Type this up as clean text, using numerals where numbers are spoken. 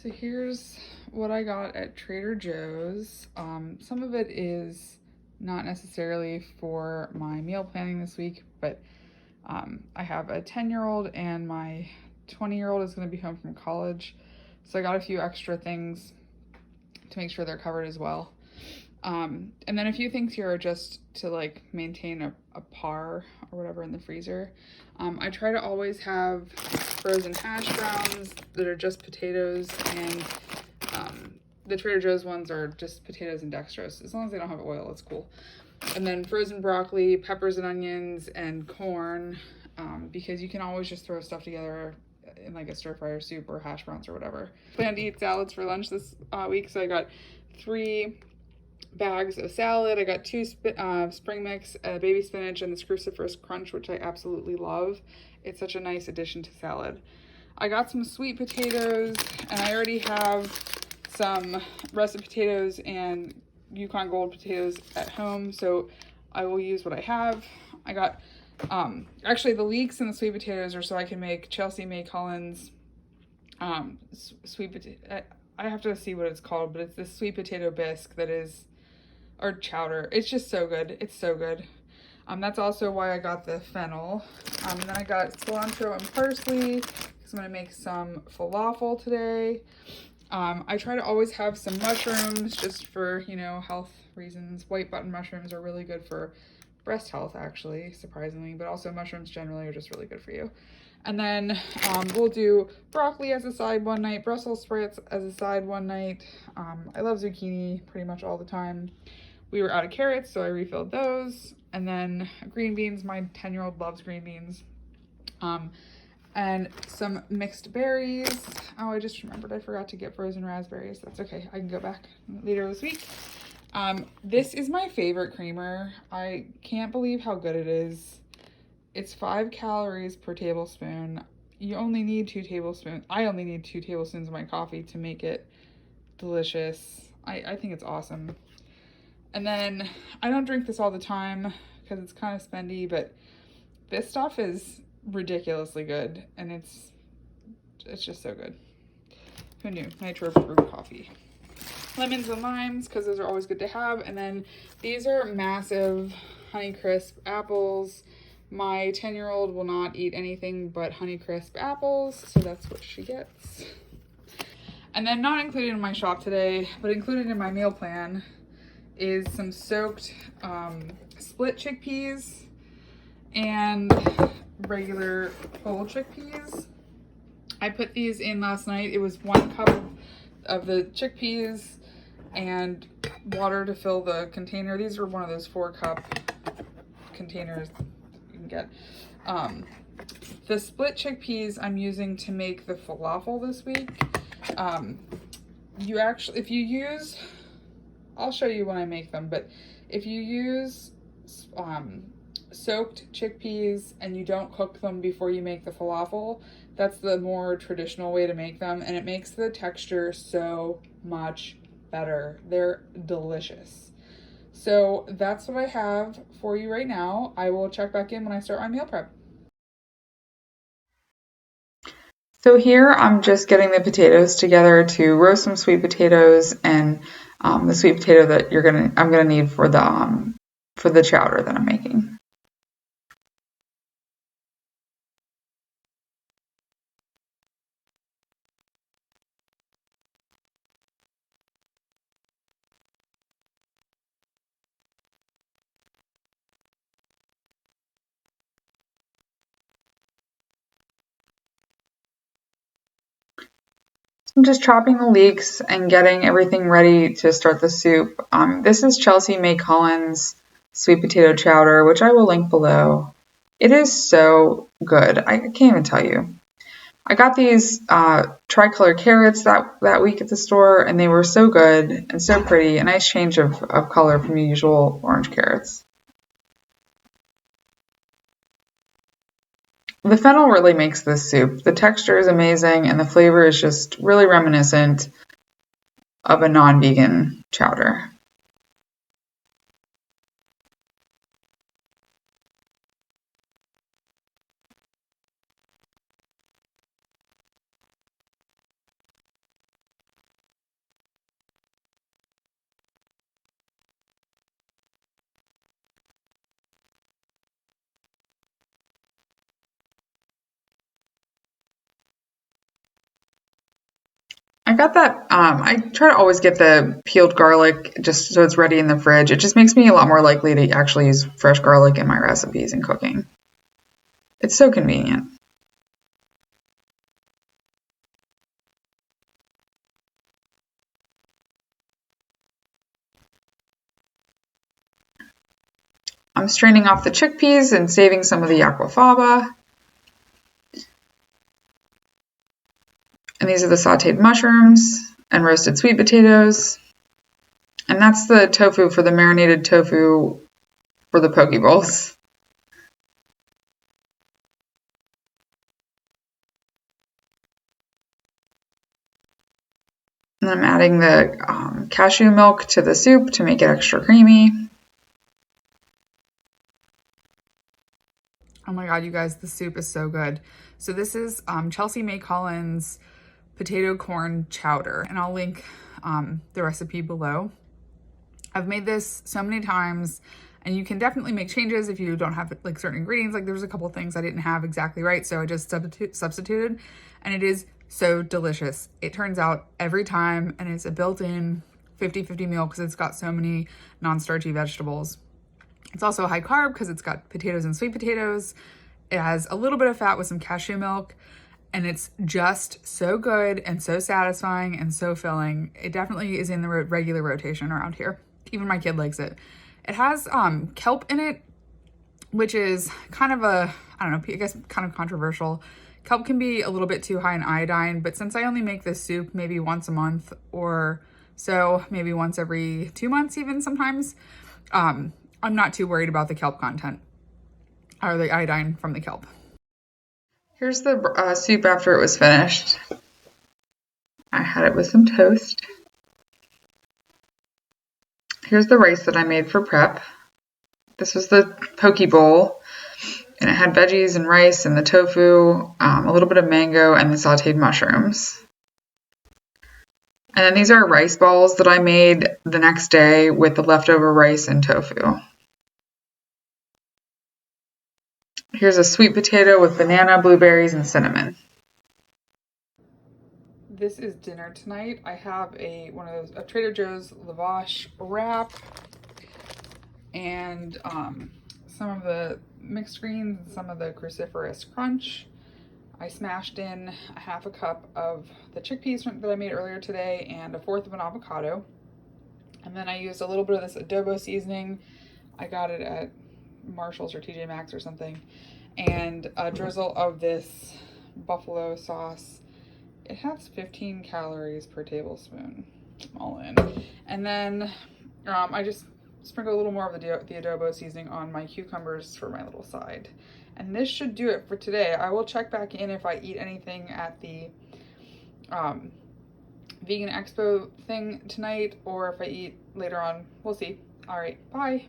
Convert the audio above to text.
So here's what I got at Trader Joe's. Some of it is not necessarily for my meal planning this week, but I have a 10-year-old and my 20-year-old is going to be home from college. So I got a few extra things to make sure they're covered as well. And then a few things here are just to like maintain a par or whatever in the freezer. I try to always have frozen hash browns that are just potatoes, and the Trader Joe's ones are just potatoes and dextrose. As long as they don't have oil, it's cool. And then frozen broccoli, peppers and onions, and corn, because you can always just throw stuff together in like a stir fry or soup or hash browns or whatever. Plan to eat salads for lunch this week, so I got 3 bags of salad. I got 2 spring mix, baby spinach, and the cruciferous crunch, which I absolutely love. It's such a nice addition to salad. I got some sweet potatoes, and I already have some russet potatoes and Yukon Gold potatoes at home, so I will use what I have. I got actually the leeks in the sweet potatoes are so I can make Chelsea May Cullen's sweet potato. I have to see what it's called, but it's this sweet potato bisque that is, or chowder. It's just so good. It's so good. That's also why I got the fennel. And then I got cilantro and parsley because I'm going to make some falafel today. I try to always have some mushrooms just for, health reasons. White button mushrooms are really good for breast health, actually, surprisingly, but also mushrooms generally are just really good for you. And then we'll do broccoli as a side one night, Brussels sprouts as a side one night. I love zucchini pretty much all the time. We were out of carrots, so I refilled those. And then green beans, my 10-year-old loves green beans. And some mixed berries. Oh, I just remembered I forgot to get frozen raspberries. That's okay, I can go back later this week. This is my favorite creamer. I can't believe how good it is. It's 5 calories per tablespoon. You only need 2 tablespoons. I only need 2 tablespoons of my coffee to make it delicious. I think it's awesome. And then I don't drink this all the time because it's kind of spendy, but this stuff is ridiculously good, and it's just so good. Who knew? Nitro brewed coffee. Lemons and limes, because those are always good to have. And then these are massive Honeycrisp apples. My 10-year-old will not eat anything but Honeycrisp apples, so that's what she gets. And then not included in my shop today, but included in my meal plan, is some soaked split chickpeas and regular whole chickpeas. I put these in last night. It was 1 cup of the chickpeas and water to fill the container. These are one of those 4-cup containers you can get. The split chickpeas I'm using to make the falafel this week. If you use, I'll show you when I make them, but if you use soaked chickpeas and you don't cook them before you make the falafel, that's the more traditional way to make them, and it makes the texture so much better. They're delicious. So that's what I have for you right now. I will check back in when I start my meal prep. So here I'm just getting the potatoes together to roast some sweet potatoes and the sweet potato that I'm gonna need for the chowder that I'm making. I'm just chopping the leeks and getting everything ready to start the soup. This is Chelsea May Cullen's sweet potato chowder, which I will link below. It is so good. I can't even tell you. I got these tricolor carrots that week at the store, and they were so good and so pretty. A nice change of color from the usual orange carrots. The fennel really makes this soup. The texture is amazing, and the flavor is just really reminiscent of a non-vegan chowder. got that. I try to always get the peeled garlic just so it's ready in the fridge. It just makes me a lot more likely to actually use fresh garlic in my recipes and cooking. It's so convenient. I'm straining off the chickpeas and saving some of the aquafaba. And these are the sauteed mushrooms and roasted sweet potatoes. And that's the tofu for the marinated tofu for the poke bowls. And I'm adding the cashew milk to the soup to make it extra creamy. Oh my god, you guys, the soup is so good. So this is Chelsea May Collins' potato corn chowder, and I'll link the recipe below. I've made this so many times, and you can definitely make changes if you don't have like certain ingredients. Like there's a couple things I didn't have exactly right, so I just substituted, and it is so delicious. It turns out every time, and it's a built-in 50-50 meal because it's got so many non-starchy vegetables. It's also high carb because it's got potatoes and sweet potatoes. It has a little bit of fat with some cashew milk, and it's just so good and so satisfying and so filling. It definitely is in the regular rotation around here. Even my kid likes it. It has kelp in it, which is kind of I don't know, I guess kind of controversial. Kelp can be a little bit too high in iodine, but since I only make this soup maybe once a month or so, maybe once every 2 months even sometimes, I'm not too worried about the kelp content or the iodine from the kelp. Here's the soup after it was finished. I had it with some toast. Here's the rice that I made for prep. This was the poke bowl, and it had veggies and rice and the tofu, a little bit of mango, and the sauteed mushrooms. And then these are rice balls that I made the next day with the leftover rice and tofu. Here's a sweet potato with banana, blueberries, and cinnamon. This is dinner tonight. I have one of those Trader Joe's lavash wrap and some of the mixed greens and some of the cruciferous crunch. I smashed in a half a cup of the chickpeas that I made earlier today and a fourth of an avocado. And then I used a little bit of this adobo seasoning. I got it at Marshall's or TJ Maxx or something. And a drizzle of this buffalo sauce. It has 15 calories per tablespoon, all in. And then I just sprinkle a little more of the adobo seasoning on my cucumbers for my little side. And this should do it for today. I will check back in if I eat anything at the Vegan Expo thing tonight or if I eat later on. We'll see. All right, bye.